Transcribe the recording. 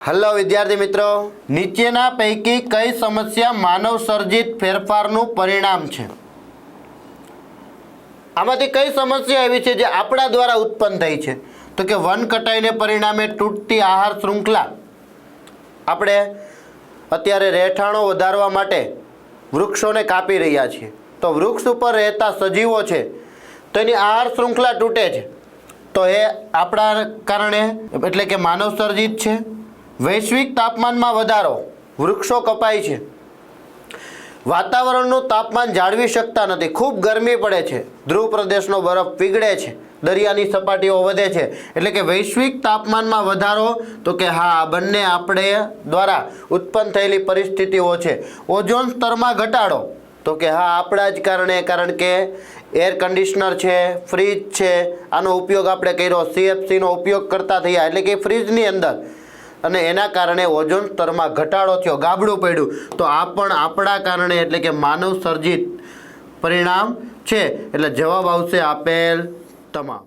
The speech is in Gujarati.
हेलो विद्यार्थी मित्रों, नीचेना पैकी कई समस्या मानव सर्जित फेरफारનું परिणाम છે? આમાંથી કઈ સમસ્યા એવી છે જે આપણા દ્વારા ઉત્પન્ન થઈ છે? તો કે વન કટાઈને પરિણામે તૂટતી આહાર શૃંખલા. આપણે અત્યારે રહેઠાણો વધારવા માટે વૃક્ષોને કાપી રહ્યા છીએ, તો વૃક્ષ ઉપર રહેતા સજીવો છે તો એની આહાર શૃંખલા તૂટે છે, તો એ આપણા કારણે એટલે કે માનવ સર્જિત છે. વૈશ્વિક તાપમાનમાં વધારો, વૃક્ષો કપાય છે, વાતાવરણનું તાપમાન જાળવી શકતા નથી, ખૂબ ગરમી પડે છે, ધ્રુવ પ્રદેશનો બરફ પીગળે છે, દરિયાની સપાટીઓ વધે છે. એટલે કે વૈશ્વિક તાપમાનમાં વધારો, તો કે હા, આ બંને આપણે દ્વારા ઉત્પન્ન થયેલી પરિસ્થિતિઓ છે. ઓઝોન સ્તરમાં ઘટાડો, તો કે હા, આપણા જ કારણે, કારણ કે એર કન્ડિશનર છે, ફ્રીજ છે, આનો ઉપયોગ આપણે કર્યો, CFCનો ઉપયોગ કરતા થયા, એટલે કે ફ્રીજની અંદર, અને એના કારણે ઓઝોન સ્તરમાં ઘટાડો થયો, ગાબડું પડ્યું. તો આ પણ આપણા કારણે એટલે કે માનવ સર્જિત પરિણામ છે. એટલે જવાબ આવશે આપેલ તમામ.